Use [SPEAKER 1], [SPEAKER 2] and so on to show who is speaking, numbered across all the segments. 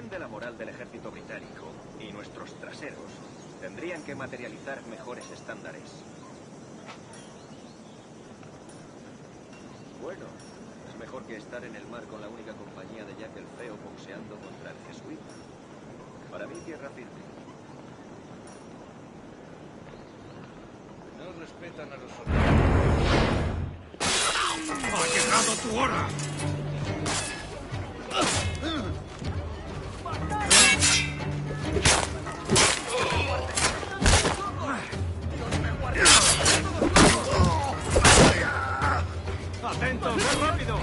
[SPEAKER 1] bien de la moral del ejército británico y nuestros traseros tendrían que materializar mejores estándares. Bueno, es mejor que estar en el mar con la única compañía de Jack el Feo boxeando contra el jesuita. Para mí, tierra firme.
[SPEAKER 2] No respetan a los soldados. ¡Ha llegado tu hora!
[SPEAKER 1] ¡Atento! ¡Más rápido!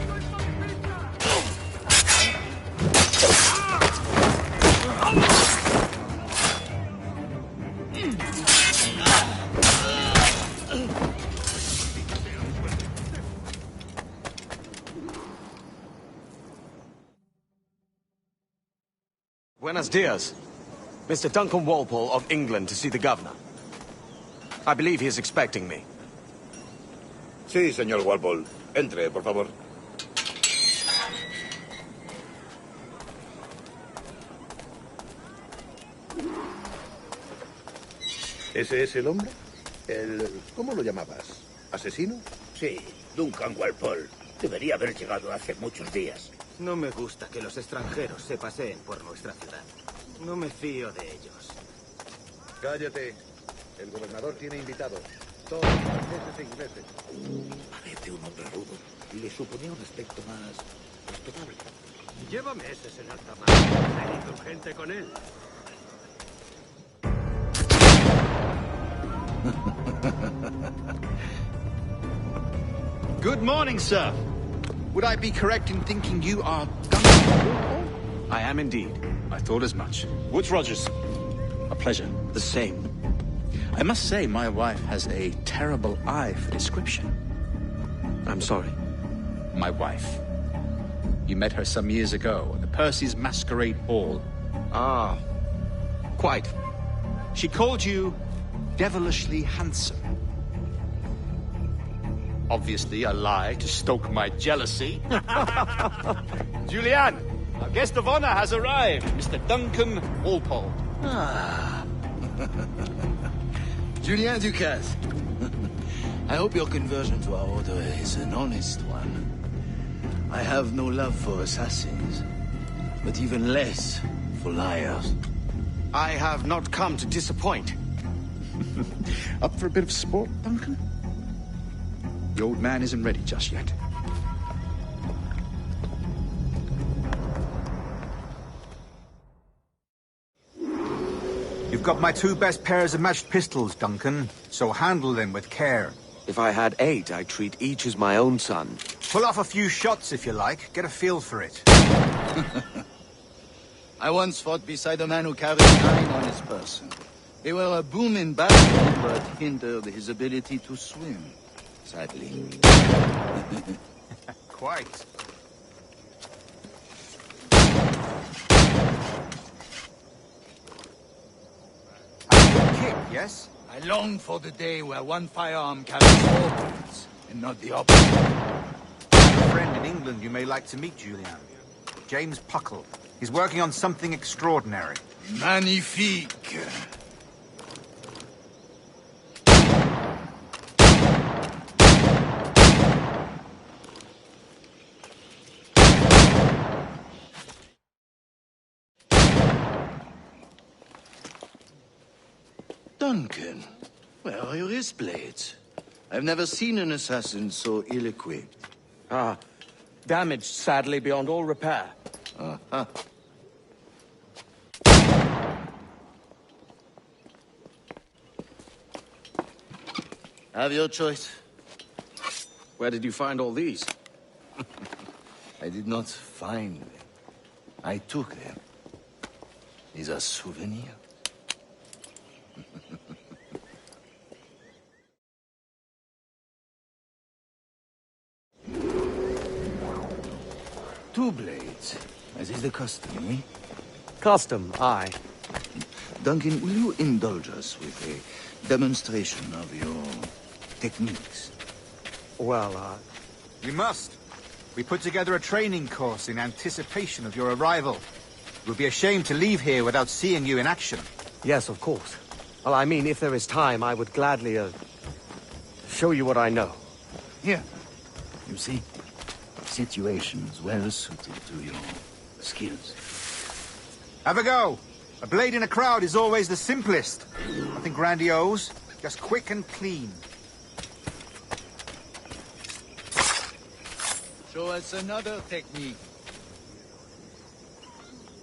[SPEAKER 3] Buenos dias. Mr. Duncan Walpole of England to see the governor. I believe he is expecting me.
[SPEAKER 4] Sí, señor Walpole. Entre, por favor. ¿Ese es el hombre? ¿Cómo lo llamabas? ¿Asesino?
[SPEAKER 5] Sí, Duncan Walpole. Debería haber llegado hace muchos días.
[SPEAKER 6] No me gusta que los extranjeros se paseen por nuestra ciudad. No me fío de ellos.
[SPEAKER 4] Cállate. El gobernador tiene invitados. Todos franceses e ingleses.
[SPEAKER 5] Parece un hombre rudo y le suponía un aspecto más razonable.
[SPEAKER 1] Lleva meses en alta mar. Hay urgente con él.
[SPEAKER 7] Good morning, sir. Would I be correct in thinking you are Duncan?
[SPEAKER 3] I am indeed.
[SPEAKER 7] I thought as much. Woods Rogers. A pleasure.
[SPEAKER 3] The same.
[SPEAKER 7] I must say, my wife has a terrible eye for description.
[SPEAKER 3] I'm sorry.
[SPEAKER 7] My wife. You met her some years ago at the Percy's Masquerade Ball.
[SPEAKER 3] Ah, quite.
[SPEAKER 7] She called you devilishly handsome. Obviously a lie to stoke my jealousy.
[SPEAKER 3] Julianne, our guest of honor has arrived, Mr. Duncan Walpole.
[SPEAKER 8] Ah. Julien Ducasse. I hope your conversion to our order is an honest one. I have no love for assassins, but even less for liars.
[SPEAKER 3] I have not come to disappoint.
[SPEAKER 7] Up for a bit of sport, Duncan? The old man isn't ready just yet.
[SPEAKER 9] You've got my two best pairs of matched pistols, Duncan, so handle them with care.
[SPEAKER 3] If I had 8, I'd treat each as my own son.
[SPEAKER 9] Pull off a few shots if you like. Get a feel for it.
[SPEAKER 8] I once fought beside a man who carried 9 on his person. They were a boom in battle, but hindered his ability to swim. Sadly.
[SPEAKER 9] Quite. A good kick, yes?
[SPEAKER 8] I long for the day where one firearm carries 4 bullets, and not the opposite.
[SPEAKER 9] I have a friend in England you may like to meet, Julian. James Puckle. He's working on something extraordinary.
[SPEAKER 8] Magnifique. Duncan, where are your wrist blades? I've never seen an assassin so ill-equipped.
[SPEAKER 3] Ah, damaged, sadly, beyond all repair.
[SPEAKER 8] Uh-huh. Have your choice.
[SPEAKER 3] Where did you find all these?
[SPEAKER 8] I did not find them. I took them. These are souvenirs. Two blades, as is the custom, eh?
[SPEAKER 3] Custom, aye.
[SPEAKER 8] Duncan, will you indulge us with a demonstration of your techniques?
[SPEAKER 3] Well,
[SPEAKER 9] You must. We put together a training course in anticipation of your arrival. It would be a shame to leave here without seeing you in action.
[SPEAKER 3] Yes, of course. Well, I mean, if there is time, I would gladly, show you what I know.
[SPEAKER 8] Here. You see? Situations well suited to your skills.
[SPEAKER 9] Have a go. A blade in a crowd is always the simplest. Nothing grandiose, just quick and clean.
[SPEAKER 8] Show us another technique.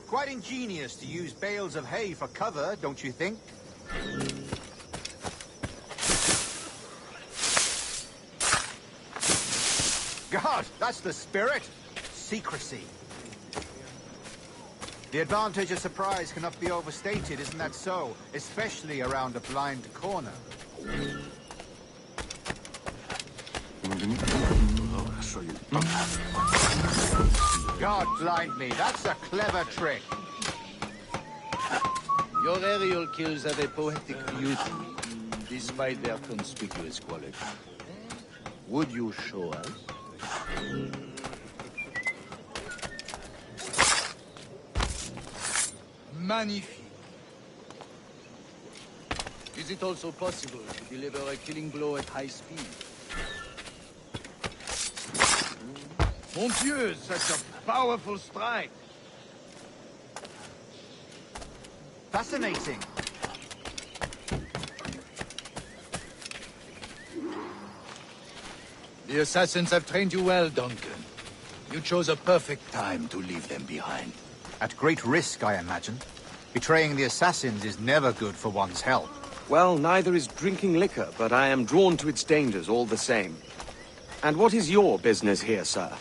[SPEAKER 9] Quite ingenious to use bales of hay for cover, don't you think? God, that's the spirit. Secrecy. The advantage of surprise cannot be overstated, isn't that so? Especially around a blind corner. God blind me, that's a clever trick.
[SPEAKER 8] Your aerial kills have a poetic beauty, despite their conspicuous quality. Would you show us? Magnifique. Is it also possible to deliver a killing blow at high speed? Mon Dieu, such a powerful strike!
[SPEAKER 9] Fascinating.
[SPEAKER 8] The assassins have trained you well, Duncan. You chose a perfect time to leave them behind.
[SPEAKER 9] At great risk, I imagine. Betraying the assassins is never good for one's health.
[SPEAKER 3] Well, neither is drinking liquor, but I am drawn to its dangers all the same. And what is your business here, sir?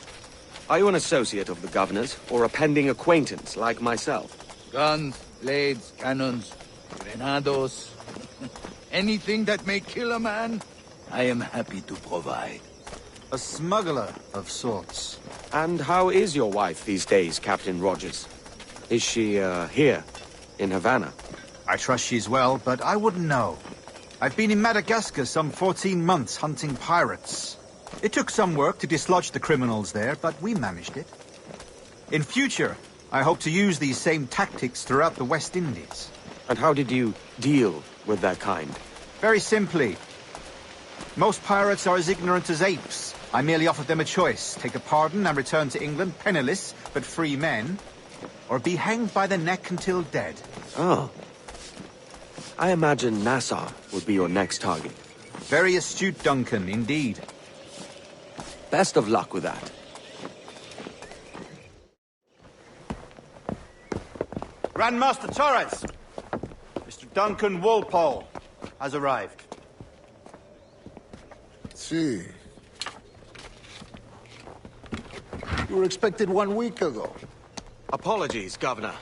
[SPEAKER 3] Are you an associate of the governor's, or a pending acquaintance like myself?
[SPEAKER 8] Guns, blades, cannons, grenados. Anything that may kill a man, I am happy to provide.
[SPEAKER 9] A smuggler of sorts.
[SPEAKER 3] And how is your wife these days, Captain Rogers? Is she, here, in Havana?
[SPEAKER 9] I trust she's well, but I wouldn't know. I've been in Madagascar some 14 months hunting pirates. It took some work to dislodge the criminals there, but we managed it. In future, I hope to use these same tactics throughout the West Indies.
[SPEAKER 3] And how did you deal with that kind?
[SPEAKER 9] Very simply. Most pirates are as ignorant as apes. I merely offered them a choice. Take a pardon and return to England penniless, but free men. Or be hanged by the neck until dead.
[SPEAKER 3] Oh. I imagine Nassau would be your next target.
[SPEAKER 9] Very astute, Duncan, indeed.
[SPEAKER 3] Best of luck with that.
[SPEAKER 9] Grandmaster Torres! Mr. Duncan Walpole has arrived.
[SPEAKER 10] See. You were expected 1 week ago.
[SPEAKER 3] Apologies, Governor.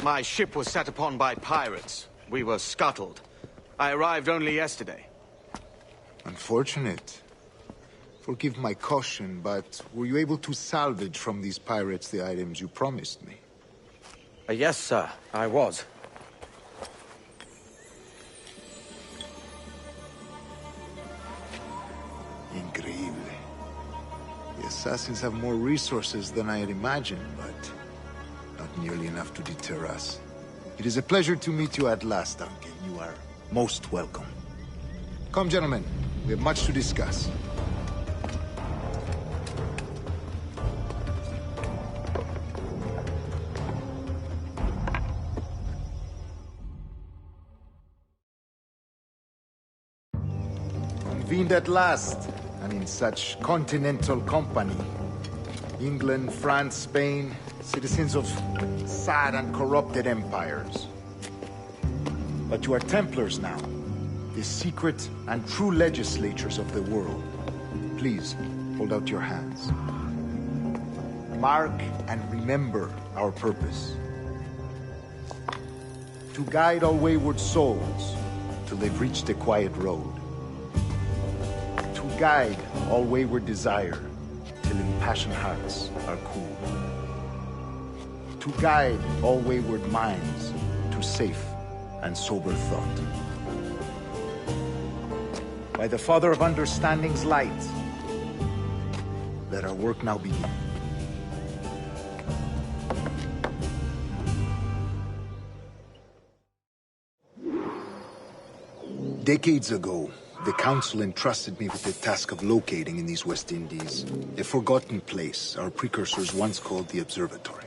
[SPEAKER 3] My ship was set upon by pirates. We were scuttled. I arrived only yesterday.
[SPEAKER 10] Unfortunate. Forgive my caution, but were you able to salvage from these pirates the items you promised me?
[SPEAKER 3] Yes, sir, I was.
[SPEAKER 10] Increíble. The assassins have more resources than I had imagined, but not nearly enough to deter us. It is a pleasure to meet you at last, Duncan. You are most welcome. Come, gentlemen. We have much to discuss. Convened at last, and in such continental company. England, France, Spain, citizens of sad and corrupted empires. But you are Templars now, the secret and true legislatures of the world. Please, hold out your hands. Mark and remember our purpose. To guide all wayward souls till they've reached the quiet road. To guide all wayward desire till impassioned hearts are cool. To guide all wayward minds to safe and sober thought. By the Father of Understanding's light, let our work now begin. Decades ago, the Council entrusted me with the task of locating in these West Indies a forgotten place our precursors once called the Observatory.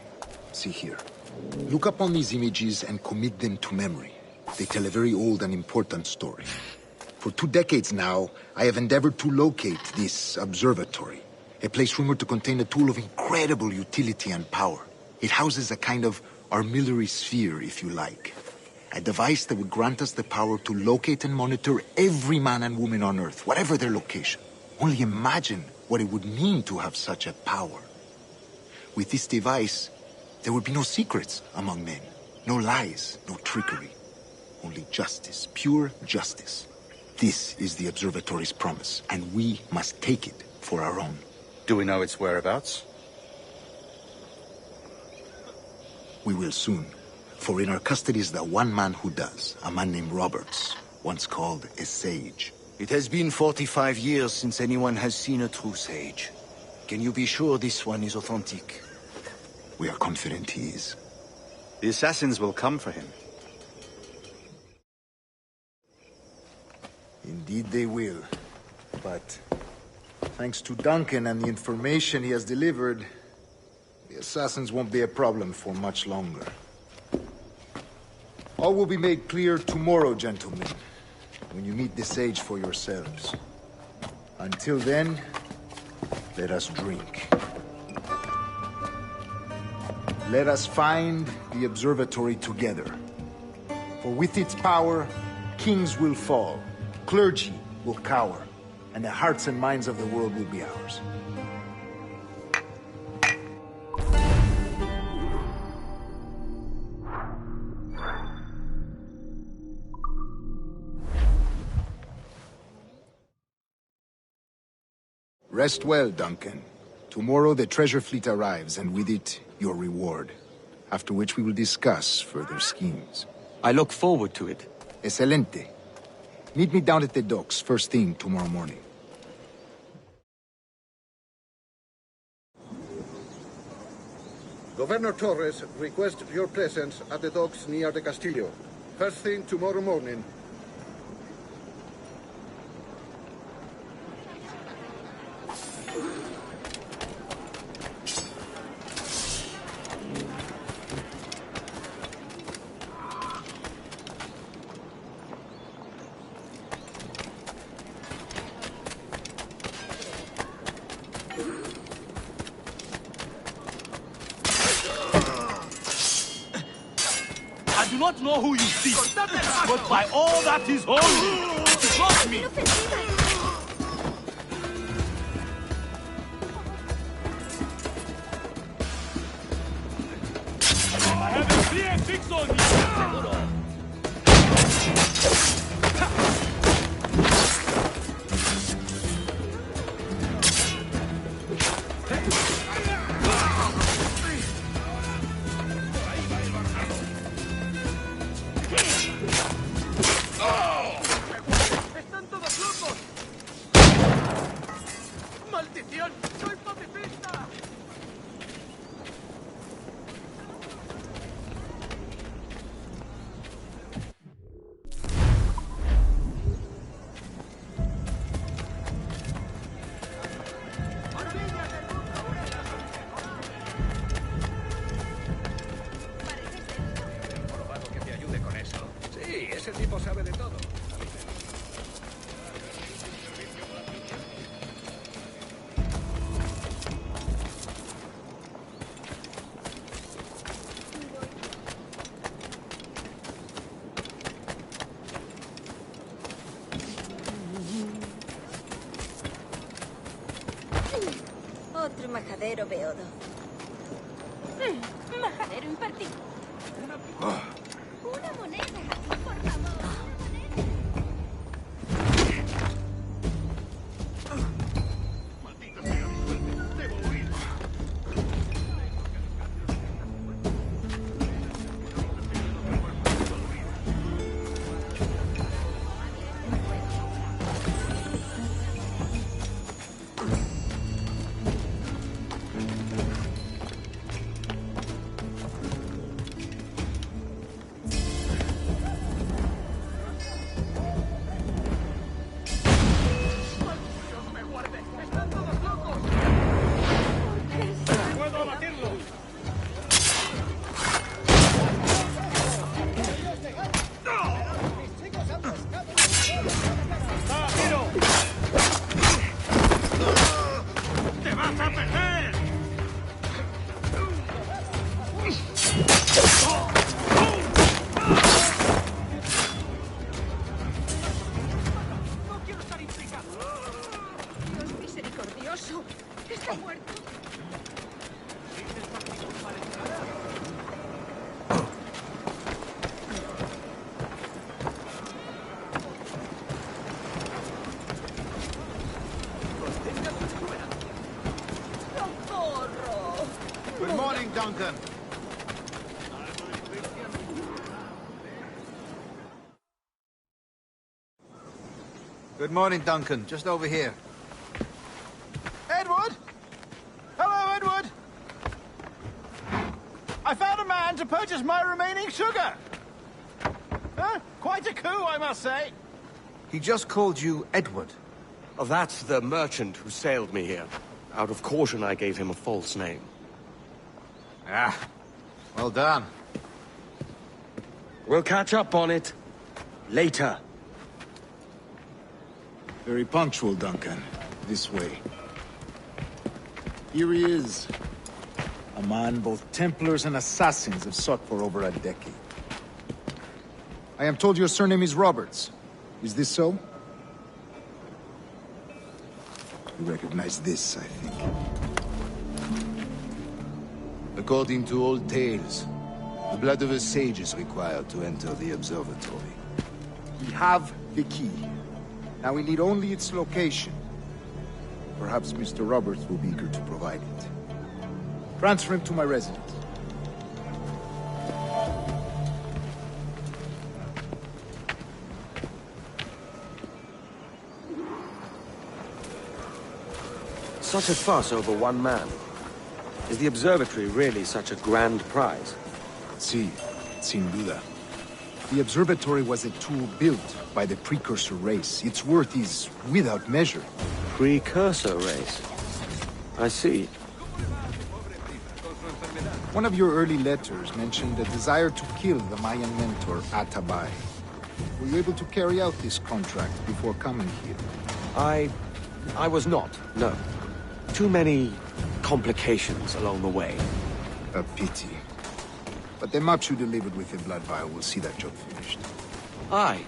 [SPEAKER 10] See here. Look up on these images and commit them to memory. They tell a very old and important story. For 2 decades now, I have endeavored to locate this observatory, a place rumored to contain a tool of incredible utility and power. It houses a kind of armillary sphere, if you like. A device that would grant us the power to locate and monitor every man and woman on Earth, whatever their location. Only imagine what it would mean to have such a power. With this device, there would be no secrets among men, no lies, no trickery. Only justice, pure justice. This is the Observatory's promise, and we must take it for our own.
[SPEAKER 7] Do we know its whereabouts?
[SPEAKER 10] We will soon. For in our custody is the one man who does, a man named Roberts, once called a sage.
[SPEAKER 8] It has been 45 years since anyone has seen a true sage. Can you be sure this one is authentic?
[SPEAKER 10] We are confident he is.
[SPEAKER 7] The assassins will come for him.
[SPEAKER 10] Indeed they will. But thanks to Duncan and the information he has delivered, the assassins won't be a problem for much longer. All will be made clear tomorrow, gentlemen, when you meet the sage for yourselves. Until then, let us drink. Let us find the observatory together. For with its power, kings will fall, clergy will cower, and the hearts and minds of the world will be ours. Rest well, Duncan. Tomorrow the treasure fleet arrives, and with it, your reward. After which we will discuss further schemes.
[SPEAKER 3] I look forward to it.
[SPEAKER 10] Excelente. Meet me down at the docks first thing tomorrow morning.
[SPEAKER 4] Governor Torres requests your presence at the docks near the Castillo. First thing tomorrow morning.
[SPEAKER 2] I do not know who you see, but by all that is holy, trust me. I have a clear fix on you. ¡Maldición! ¡Soy pacifista!
[SPEAKER 1] Probado que te ayude con eso. Sí, ese tipo sabe de todo.
[SPEAKER 11] Otro majadero beodo. Majadero impartido. Una moneda, por favor.
[SPEAKER 2] Maldita sea, disuelve. Debo huir. up ahead!
[SPEAKER 11] Dios misericordioso. Está muerto. ¡Socorro!
[SPEAKER 9] Good morning, Duncan. Good morning, Duncan. Just over here. Edward? Hello, Edward. I found a man to purchase my remaining sugar. Huh? Quite a coup, I must say. He just called you Edward.
[SPEAKER 3] Oh, that's the merchant who sailed me here. Out of caution, I gave him a false name.
[SPEAKER 9] Ah, well done.
[SPEAKER 3] We'll catch up on it later.
[SPEAKER 10] Very punctual, Duncan. This way. Here he is. A man both Templars and Assassins have sought for over a decade. I am told your surname is Roberts. Is this so? You recognize this, I think.
[SPEAKER 8] According to old tales, the blood of a sage is required to enter the observatory.
[SPEAKER 10] We have the key. Now we need only its location. Perhaps Mr. Roberts will be eager to provide it. Transfer him to my residence.
[SPEAKER 3] Such a fuss over one man. Is the observatory really such a grand prize?
[SPEAKER 10] Sí, sin duda. The observatory was a tool built by the precursor race. Its worth is without measure.
[SPEAKER 3] Precursor race? I see.
[SPEAKER 10] One of your early letters mentioned a desire to kill the Mayan mentor, Atabay. Were you able to carry out this contract before coming here?
[SPEAKER 3] I was not, no. Too many complications along the way.
[SPEAKER 10] A pity. But the maps you delivered with the blood vial will see that job finished.
[SPEAKER 3] Aye.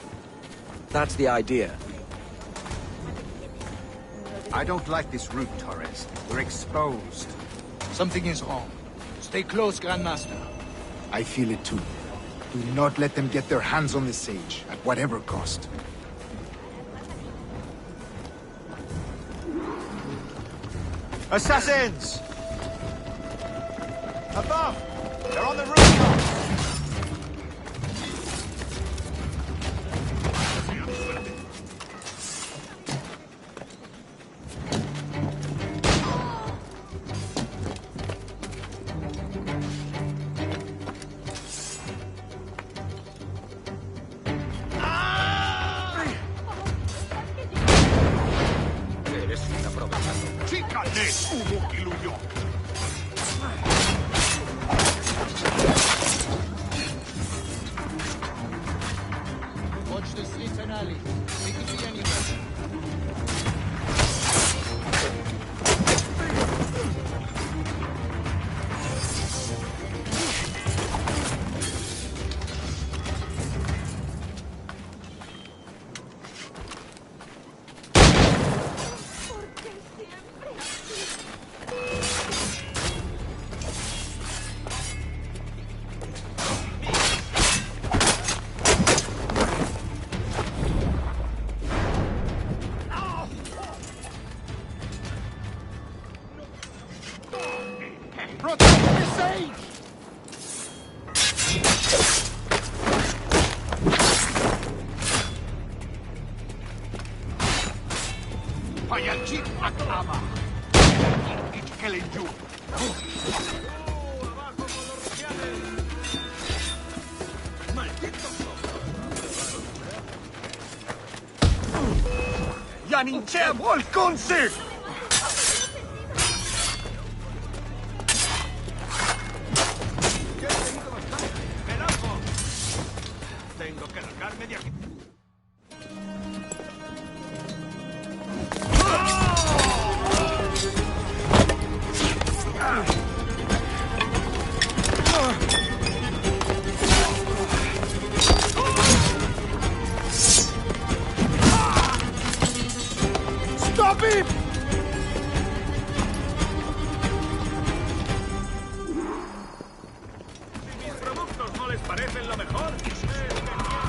[SPEAKER 3] That's the idea.
[SPEAKER 9] I don't like this route, Torres. We're exposed.
[SPEAKER 2] Something is wrong. Stay close, Grandmaster.
[SPEAKER 10] I feel it too. Do not let them get their hands on the sage, at whatever cost.
[SPEAKER 9] Assassins! Above! They're on the rooftop!
[SPEAKER 2] Watch the streets and alleys. We could be anywhere. Ja nin c'è vuol consi! Tengo que largarme de aquí.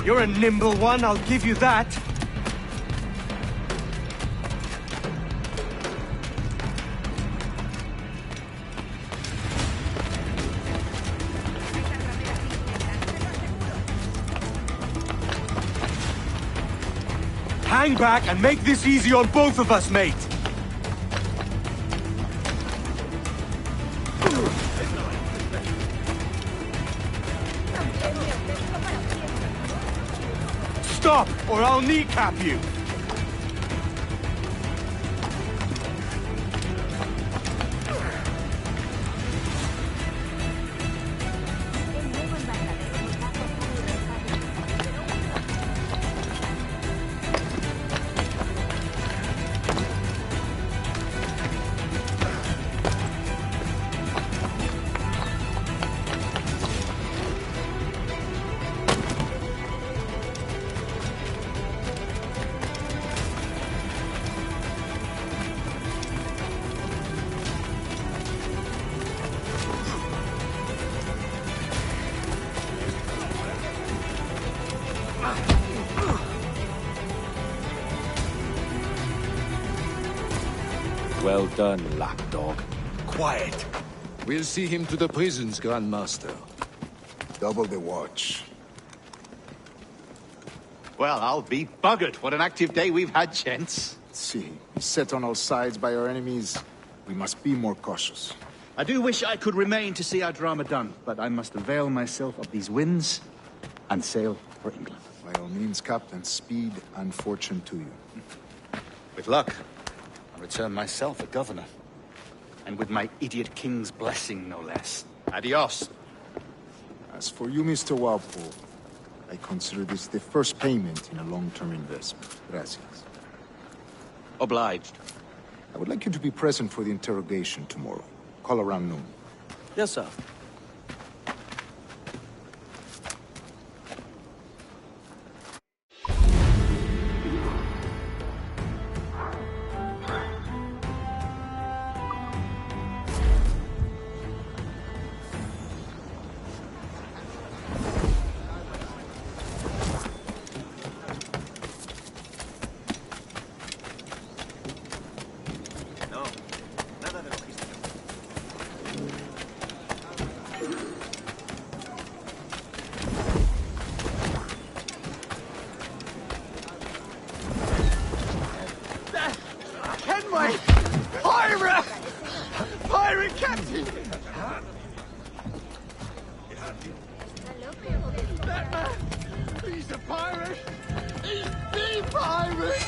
[SPEAKER 3] You're a nimble one, I'll give you that. Hang back and make this easy on both of us, mate. Stop, or I'll kneecap you.
[SPEAKER 12] Well done, lapdog.
[SPEAKER 3] Quiet.
[SPEAKER 12] We'll see him to the prisons, Grandmaster.
[SPEAKER 10] Double the watch.
[SPEAKER 9] Well, I'll be buggered. What an active day we've had, gents.
[SPEAKER 10] See, set on all sides by our enemies. We must be more cautious.
[SPEAKER 9] I do wish I could remain to see our drama done, but I must avail myself of these winds and sail for England.
[SPEAKER 10] By all means, Captain, speed and fortune to you.
[SPEAKER 9] With luck, I'll return myself a governor. And with my idiot king's blessing, no less. Adios.
[SPEAKER 10] As for you, Mr. Walpole, I consider this the first payment in a long-term investment. Gracias.
[SPEAKER 3] Obliged.
[SPEAKER 10] I would like you to be present for the interrogation tomorrow. Call around noon.
[SPEAKER 3] Yes, sir.
[SPEAKER 2] Pirate captain! That man! He's a pirate! He's the pirate!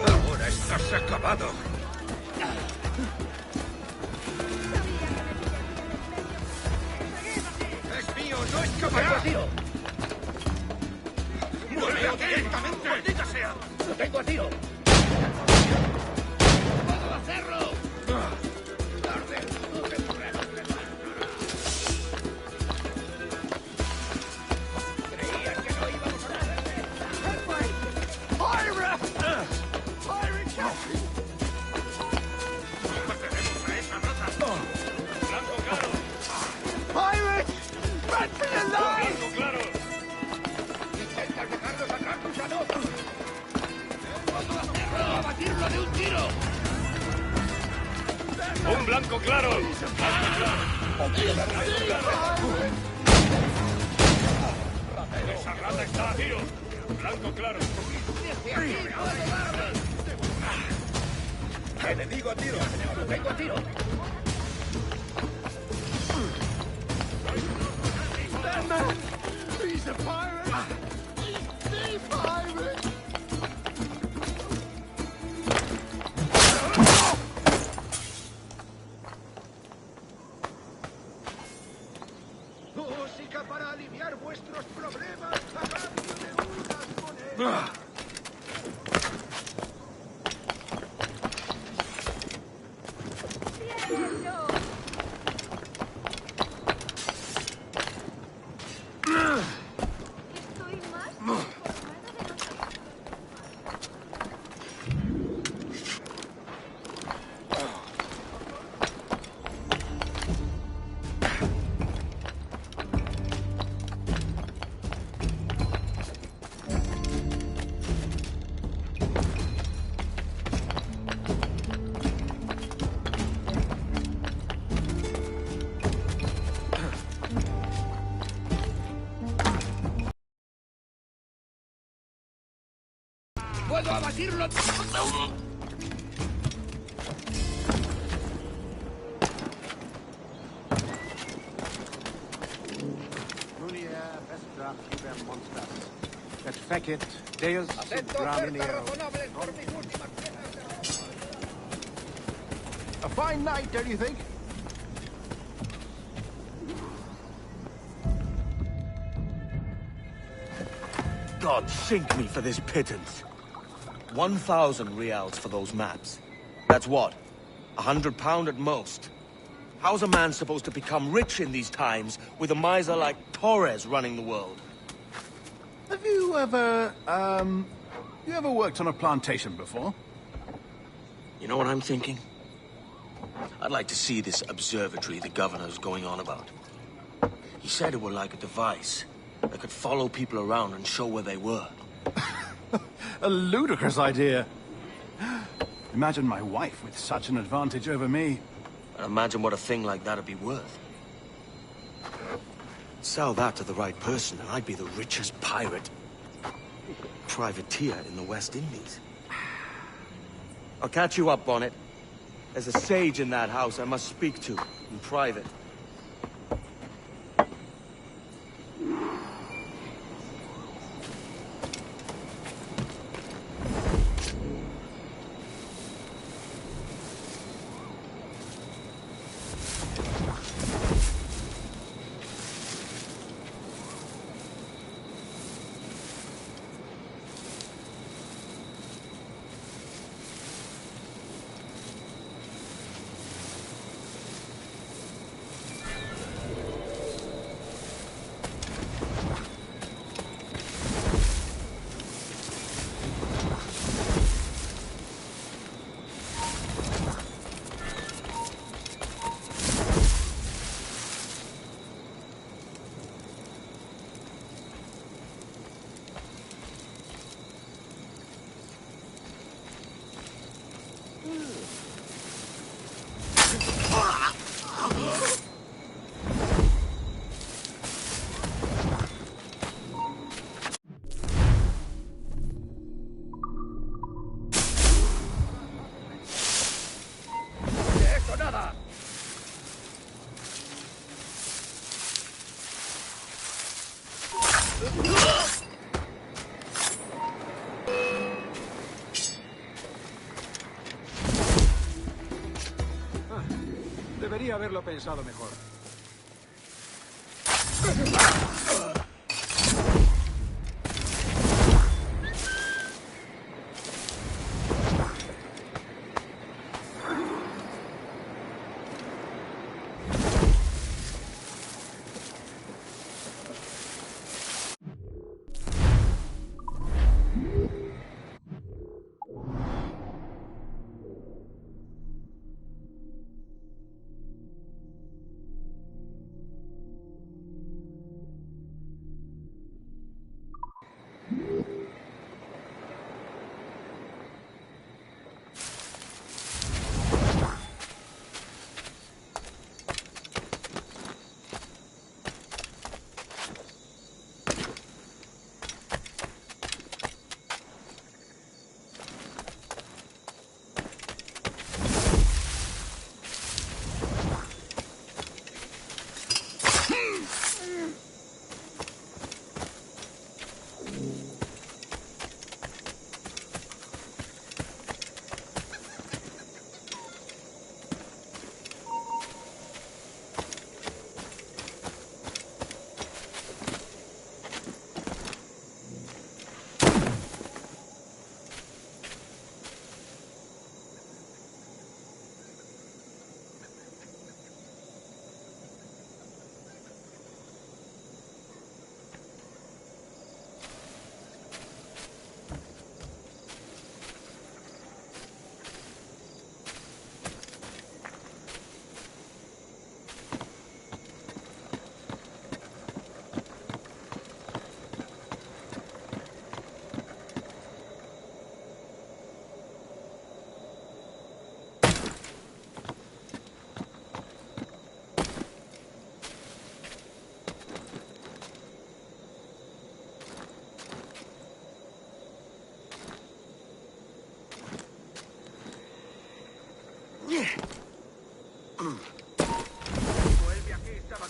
[SPEAKER 4] Ahora estás acabado. ¡Es mío, no escapará! ¡Muérelo directamente! ¡Maldita sea! ¡Lo tengo a tiro! ¡Puedo hacerlo!
[SPEAKER 2] ¡Un blanco claro! ¡Esa rata está a tiro! ¡Blanco claro!
[SPEAKER 4] ¡Enemigo a tiro! ¡Tengo a tiro!
[SPEAKER 2] That man! He's a pirate! He's the pirate!
[SPEAKER 4] Música para aliviar vuestros problemas a cambio de unas monedas.
[SPEAKER 2] ¡Puedo abatirlo!
[SPEAKER 13] Et fecit, Deus sub gramineo. A fine night, don't you think?
[SPEAKER 3] God sink me for this pittance. 1,000 reals for those maps. That's what? £100 at most. How's a man supposed to become rich in these times with a miser like Torres running the world?
[SPEAKER 13] Have you ever, worked on a plantation before?
[SPEAKER 3] You know what I'm thinking? I'd like to see this observatory the governor's going on about. He said it were like a device that could follow people around and show where they were.
[SPEAKER 13] A ludicrous idea. Imagine my wife with such an advantage over me.
[SPEAKER 3] And imagine what a thing like that'd be worth. Sell that to the right person and I'd be the richest pirate. Privateer in the West Indies. I'll catch you up on it. There's a sage in that house I must speak to in private.
[SPEAKER 13] Debería haberlo pensado mejor.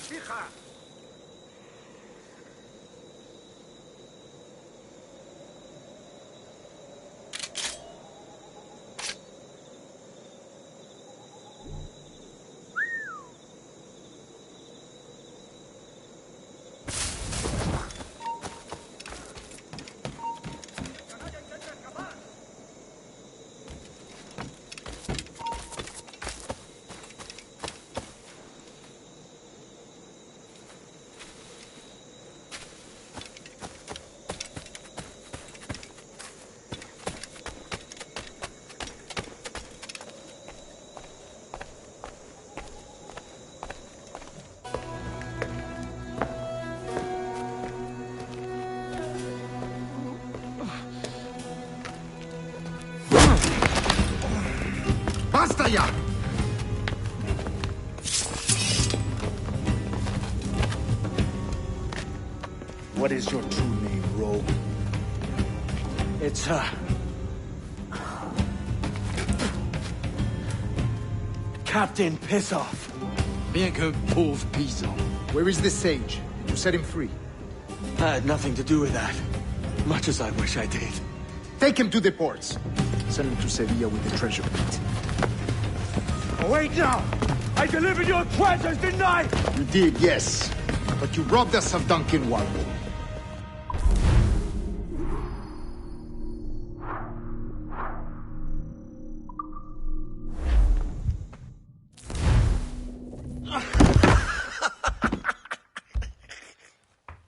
[SPEAKER 6] vasija!
[SPEAKER 10] ¡Basta ya! What is your true name, rogue?
[SPEAKER 3] It's, Captain Pissoff.
[SPEAKER 8] Bien que pauvre paysan.
[SPEAKER 10] Where is the sage? Did you set him free?
[SPEAKER 3] I had nothing to do with that. Much as I wish I did.
[SPEAKER 10] Take him to the ports. Send him to Sevilla with the treasure plate.
[SPEAKER 2] Wait now! I delivered your treasures, didn't I?
[SPEAKER 10] You did, yes. But you robbed us of Duncan Warble.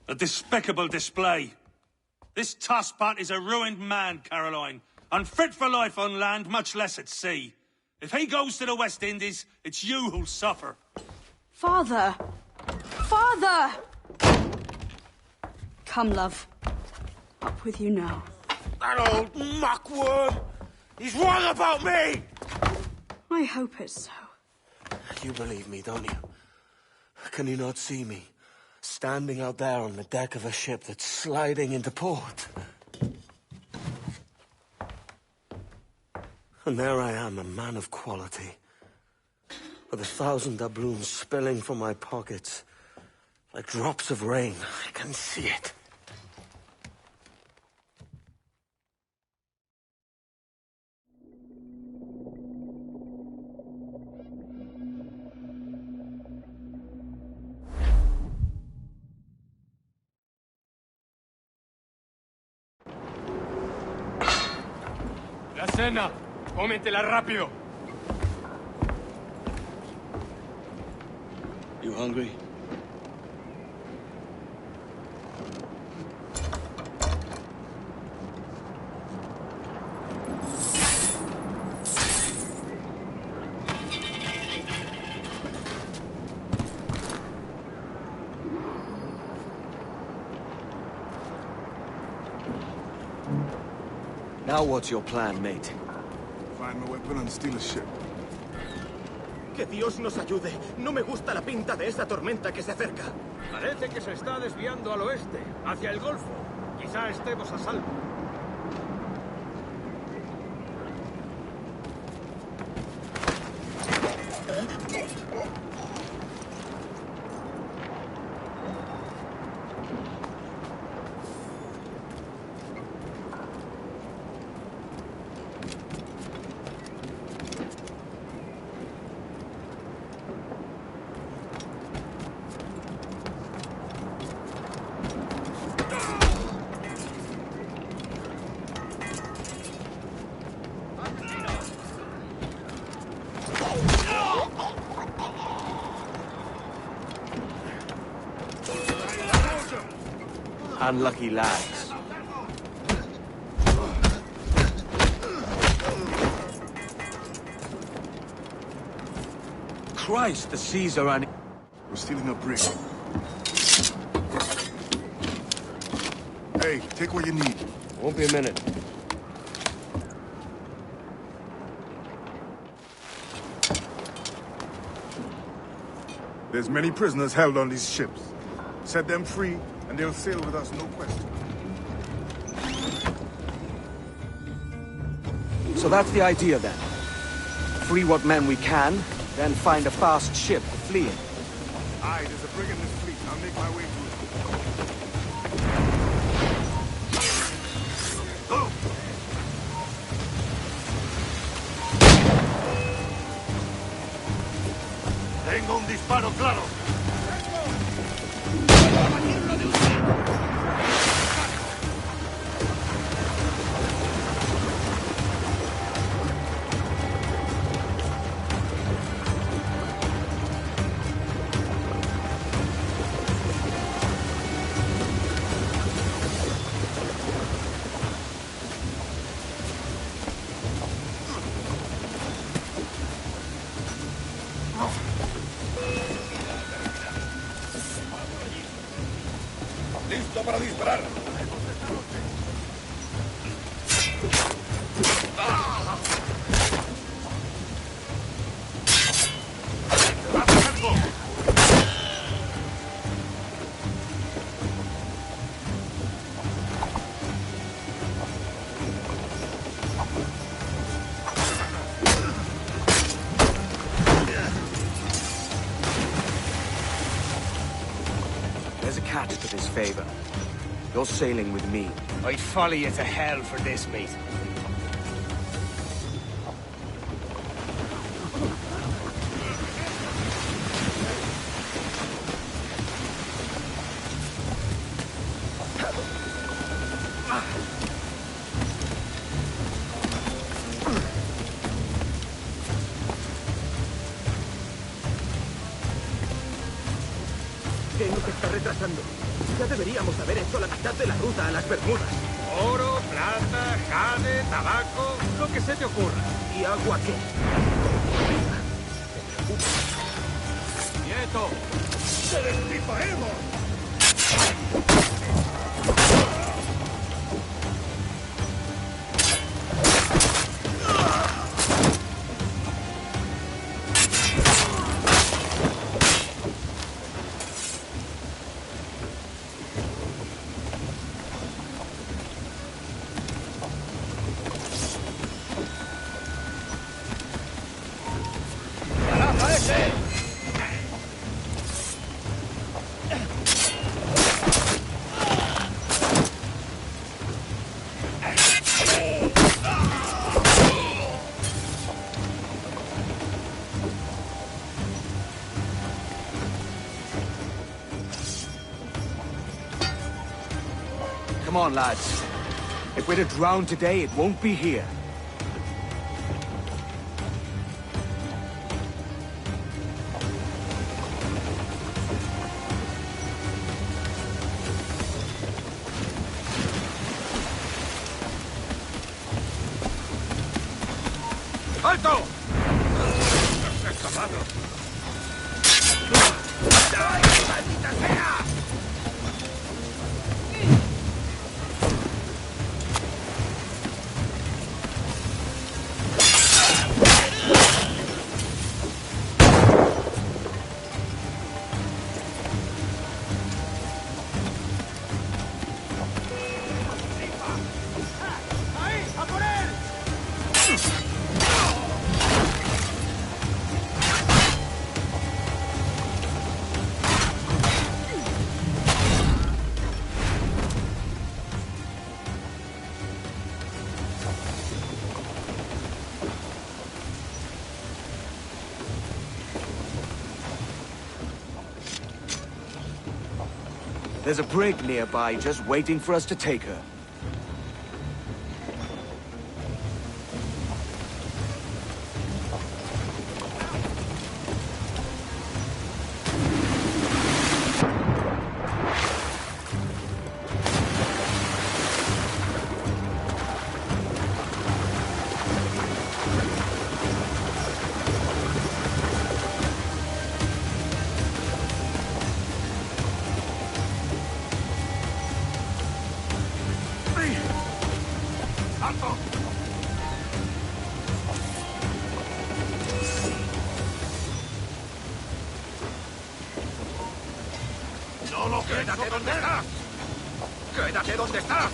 [SPEAKER 2] A despicable display. This Tosspot is a ruined man, Caroline. Unfit for life on land, much less at sea. If he goes to the West Indies, it's you who'll suffer.
[SPEAKER 14] Father! Father! Come, love. Up with you now.
[SPEAKER 2] That old muckworm! He's wrong about me!
[SPEAKER 14] I hope it's so.
[SPEAKER 3] You believe me, don't you? Can you not see me? Standing out there on the deck of a ship that's sliding into port. And there I am, a man of quality. With 1,000 doubloons spilling from my pockets. Like drops of rain. I can see it.
[SPEAKER 2] La cena. Cómetela rápido.
[SPEAKER 3] You hungry? Now what's your plan, mate?
[SPEAKER 13] Find my weapon and steal a ship.
[SPEAKER 6] Que Dios nos ayude. No me gusta la pinta de esa tormenta que se acerca.
[SPEAKER 1] Parece que se está desviando al oeste, hacia el Golfo. Quizá estemos a salvo.
[SPEAKER 3] Unlucky lads. Christ, the seas are running.
[SPEAKER 13] We're stealing a brig. Hey, take what you need.
[SPEAKER 3] Won't be a minute.
[SPEAKER 13] There's many prisoners held on these ships. Set them free, and they'll sail with us, no question.
[SPEAKER 3] So that's the idea, then. Free what men we can, then find a fast ship to flee in.
[SPEAKER 10] Aye, there's a brig in this fleet. I'll make my way to it. Go!
[SPEAKER 15] Tengo un disparo claro. ¡Listo para disparar!
[SPEAKER 3] There's a catch to this favor. You're sailing with me.
[SPEAKER 6] I'd follow you to hell for this, mate.
[SPEAKER 16] ¿Qué nos está retrasando? Ya deberíamos haber hecho la mitad de la ruta a las Bermudas. Oro, plata, jade, tabaco, lo que se te ocurra. ¿Y agua qué?
[SPEAKER 15] ¡Quieto! ¡Se destriparemos!
[SPEAKER 3] Come on, lads. If we're to drown today, it won't be here.
[SPEAKER 15] ¡Alto! ¡Escapado! ¡Ay, maldita sea!
[SPEAKER 3] There's a brig nearby just waiting for us to take her.
[SPEAKER 15] ¡No lo pienso perder! ¡Quédate donde estás!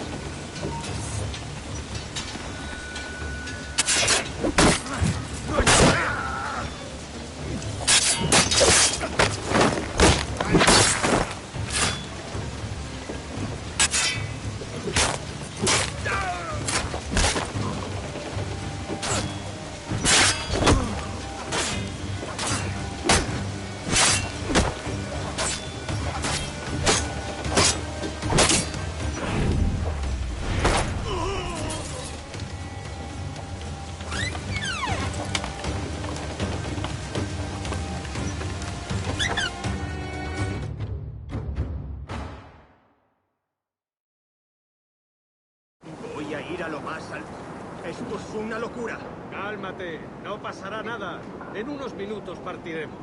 [SPEAKER 16] Esto es una locura. Cálmate, no pasará nada. En unos minutos partiremos.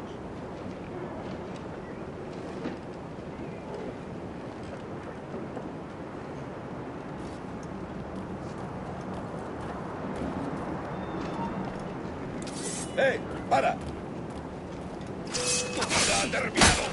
[SPEAKER 15] ¡Eh! ¡Para! ¡Ya ha terminado!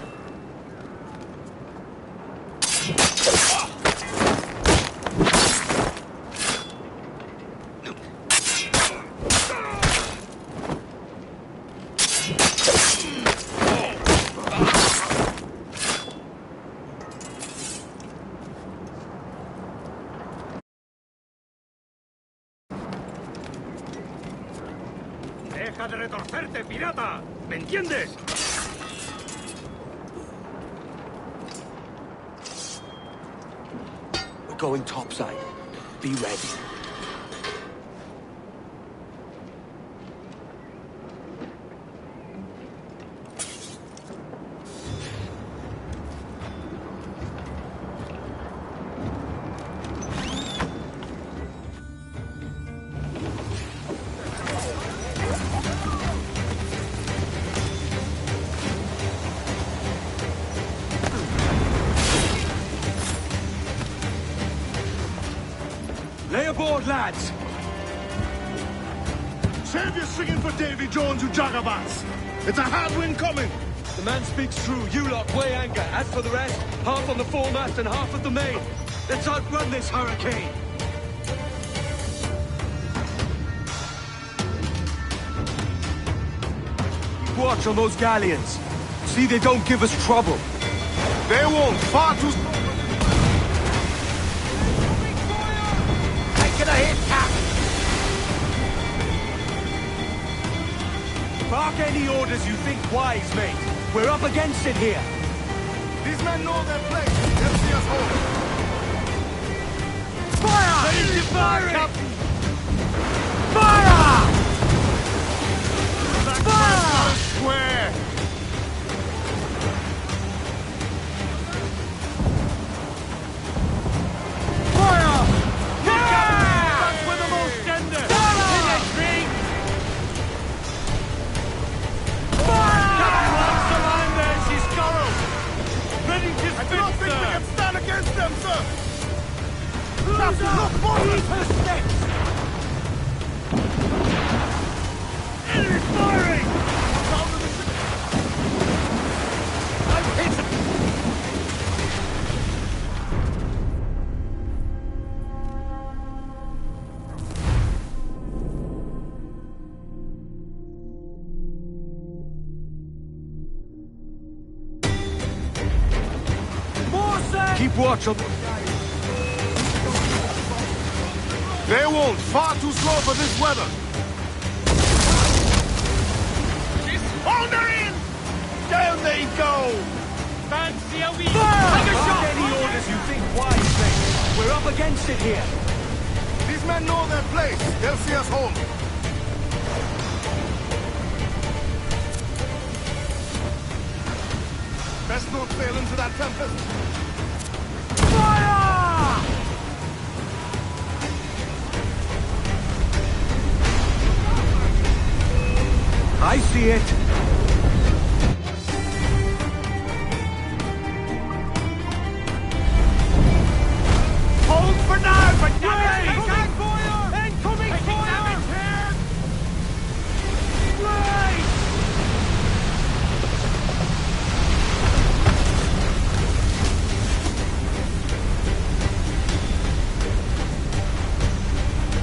[SPEAKER 16] ¡Deja de retorcerte, pirata! ¿Me entiendes?
[SPEAKER 3] We're going topside. Be ready. Lay aboard, lads!
[SPEAKER 15] Save your singing for Davy Jones, you jagabats! It's a hard wind coming!
[SPEAKER 3] The man speaks true. You lot weigh anchor. As for the rest, half on the foremast and half at the main. Let's outrun this hurricane. Keep watch on those galleons. See they don't give us trouble.
[SPEAKER 15] They won't. Far too...
[SPEAKER 3] Taking a hit, Cap! Bark any orders you think wise, mate. We're up against it here.
[SPEAKER 15] These men know their place. They'll see us home.
[SPEAKER 3] Fire! Ready to fire, Captain! Fire! Fire!
[SPEAKER 15] Square!
[SPEAKER 3] Fire!
[SPEAKER 16] That's where the most tender! In the tree! Captain wants to land there, she's Coral! Ready to spit,
[SPEAKER 15] I don't think we can stand against them, sir! Captain, look forward!
[SPEAKER 16] Enemy firing!
[SPEAKER 3] Keep watch on...
[SPEAKER 15] They won't. Far too slow for this weather. She's foundering! Down they go!
[SPEAKER 16] Fancy a wee...
[SPEAKER 3] Take a shot! Any orders you think wise, mate. We're up against it here.
[SPEAKER 15] These men know their place. They'll see us home. Best not fail into that tempest.
[SPEAKER 3] Fire! I see it.
[SPEAKER 16] Hold for now, but incoming fire! Incoming fire! Right!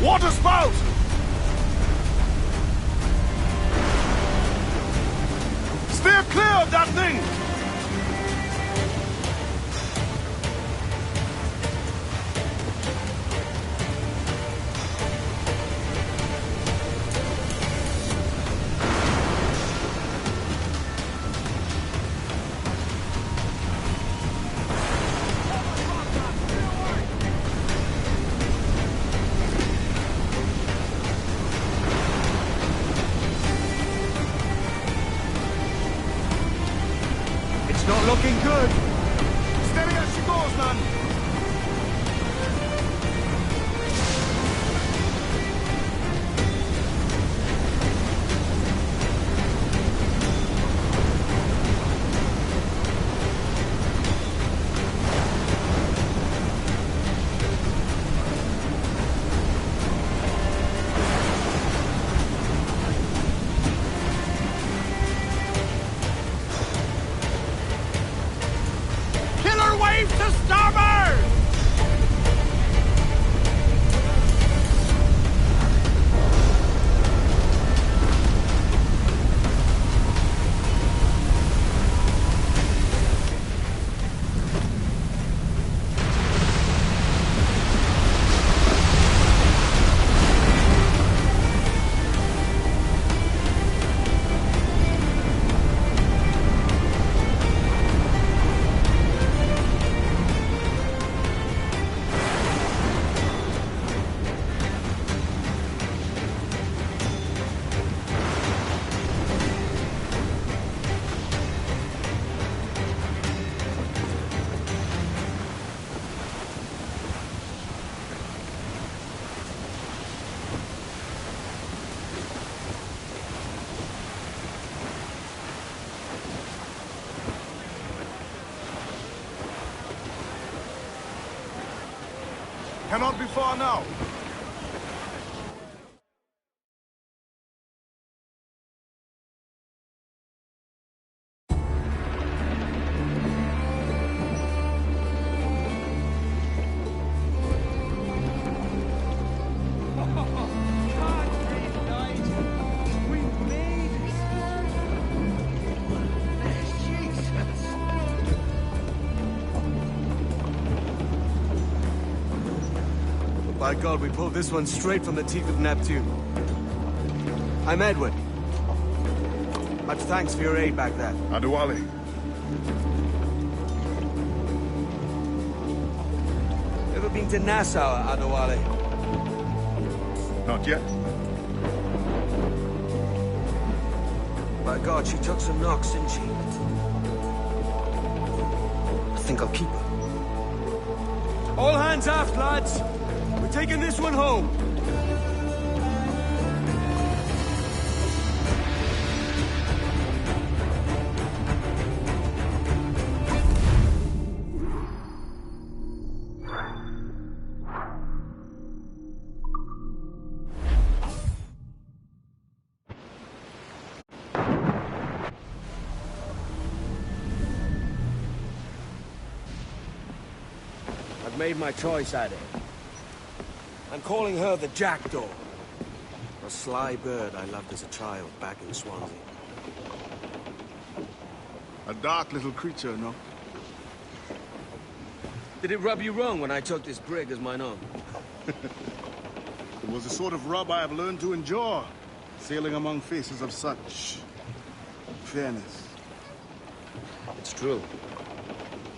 [SPEAKER 15] Water spout! Steer clear of that thing!
[SPEAKER 3] It's not looking good.
[SPEAKER 15] Steady as she goes, man! Cannot be far now.
[SPEAKER 3] By God, we pulled this one straight from the teeth of Neptune. I'm Edward. Much thanks for your aid back there.
[SPEAKER 15] Adewale.
[SPEAKER 3] Ever been to Nassau, Adewale?
[SPEAKER 15] Not yet.
[SPEAKER 3] By God, she took some knocks, didn't she? I think I'll keep her. All hands aft, lads! We're taking this one home. I've made my choice, Ade. I'm calling her the Jackdaw. A sly bird I loved as a child back in Swansea.
[SPEAKER 15] A dark little creature, no?
[SPEAKER 3] Did it rub you wrong when I took this brig as mine own?
[SPEAKER 15] It was the sort of rub I have learned to endure, sailing among faces of such fairness.
[SPEAKER 3] It's true.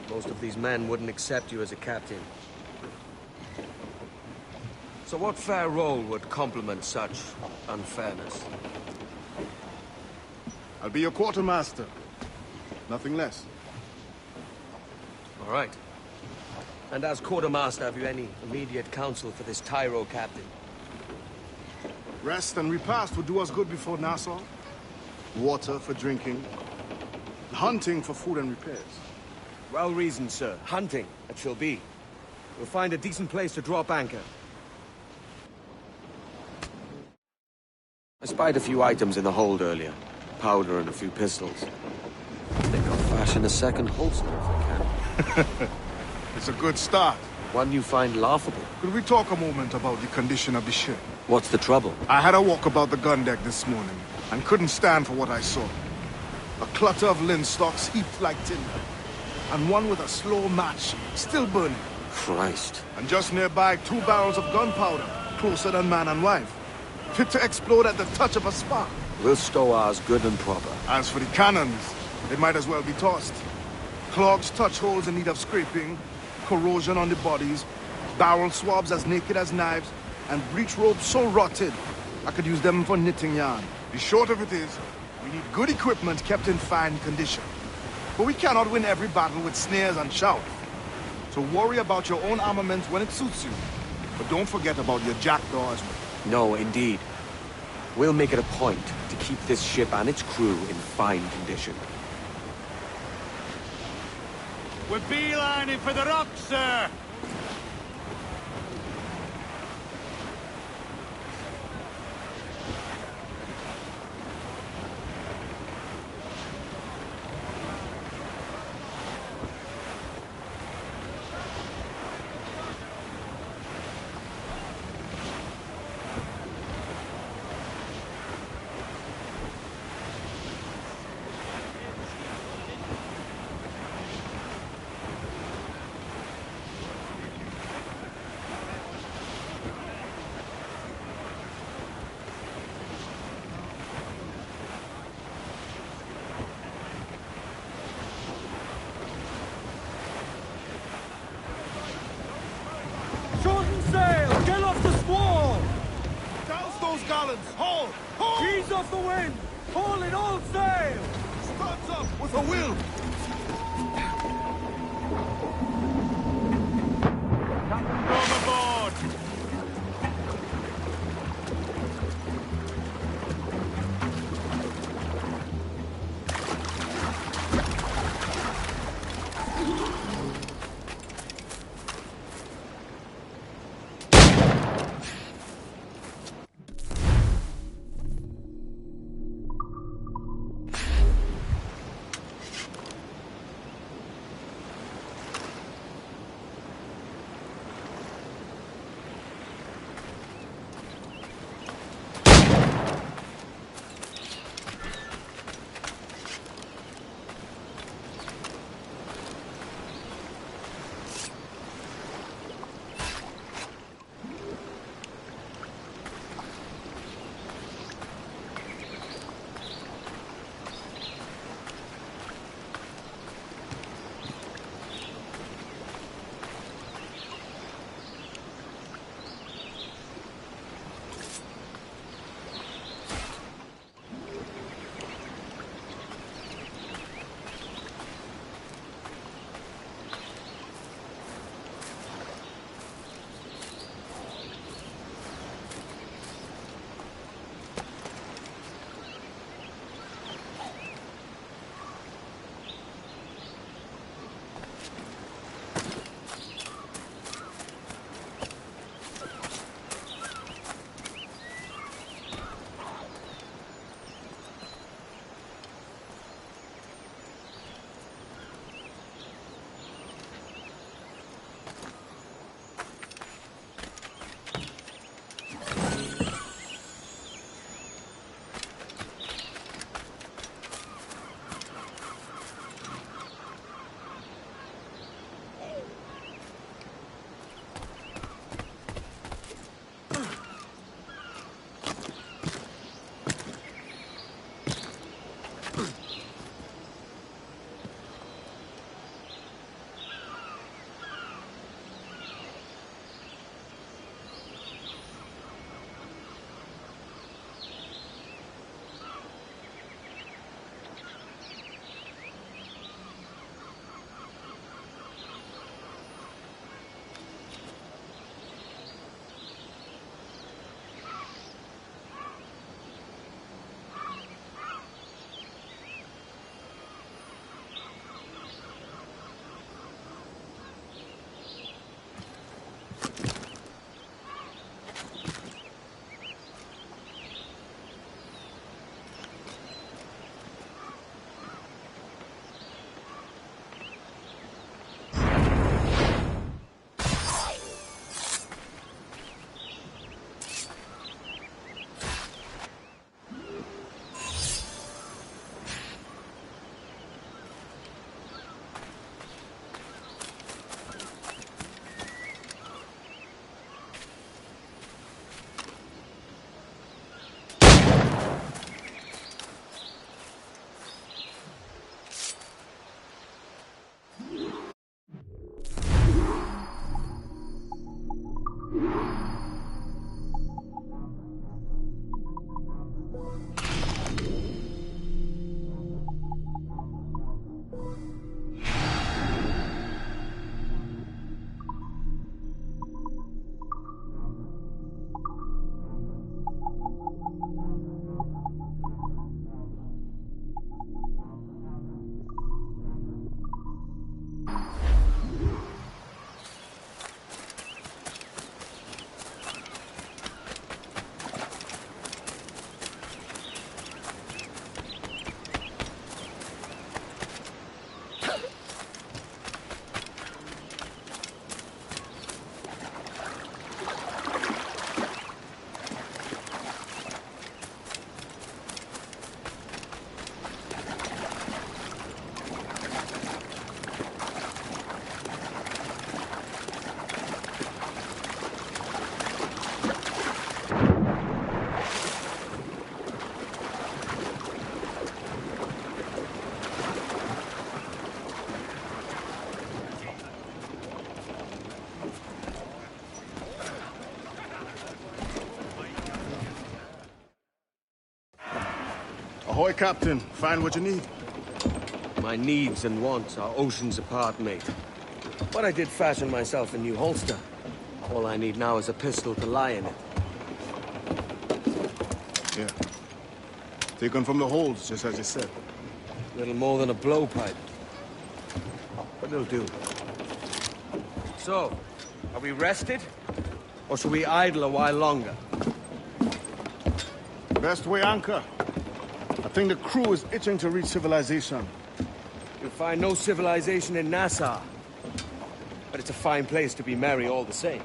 [SPEAKER 3] Most of these men wouldn't accept you as a captain. So what fair role would complement such unfairness?
[SPEAKER 15] I'll be your quartermaster. Nothing less.
[SPEAKER 3] All right. And as quartermaster, have you any immediate counsel for this tyro captain?
[SPEAKER 15] Rest and repast would do us good before Nassau. Water for drinking. Hunting for food and repairs.
[SPEAKER 3] Well reasoned, sir. Hunting, it shall be. We'll find a decent place to drop anchor. I spied a few items in the hold earlier. Powder and a few pistols. I think I'll fashion a second holster if I can.
[SPEAKER 15] It's a good start.
[SPEAKER 3] One you find laughable.
[SPEAKER 15] Could we talk a moment about the condition of the ship?
[SPEAKER 3] What's the trouble?
[SPEAKER 15] I had a walk about the gun deck this morning, and couldn't stand for what I saw. A clutter of linstocks heaped like tinder, and one with a slow match, still burning.
[SPEAKER 3] Christ.
[SPEAKER 15] And just nearby, 2 barrels of gunpowder, closer than man and wife. Fit to explode at the touch of a spark.
[SPEAKER 3] We'll stow ours good and proper.
[SPEAKER 15] As for the cannons, they might as well be tossed. Clogs, touch holes in need of scraping, corrosion on the bodies, barrel swabs as naked as knives, and breech ropes so rotted, I could use them for knitting yarn. The short of it is, we need good equipment kept in fine condition. But we cannot win every battle with snares and shouts. So worry about your own armament when it suits you. But don't forget about your jackdaw as well.
[SPEAKER 3] No, indeed. We'll make it a point to keep this ship and its crew in fine condition.
[SPEAKER 2] We're beelining for the rocks, sir!
[SPEAKER 16] Shorten sail! Get off the squall!
[SPEAKER 15] Douse those gallants! Haul! Haul!
[SPEAKER 16] Ease off the wind! Haul in all sail!
[SPEAKER 15] Starts up with a will!
[SPEAKER 2] Overboard!
[SPEAKER 15] Ahoy, Captain. Find what you need.
[SPEAKER 3] My needs and wants are oceans apart, mate. But I did fashion myself a new holster. All I need now is a pistol to lie in it.
[SPEAKER 15] Yeah. Taken from the holds, just as you said.
[SPEAKER 3] Little more than a blowpipe. But it'll do. So, are we rested? Or shall we idle a while longer?
[SPEAKER 15] Best way anchor. I think the crew is itching to reach civilization.
[SPEAKER 3] You'll find no civilization in Nassau. But it's a fine place to be merry all the same.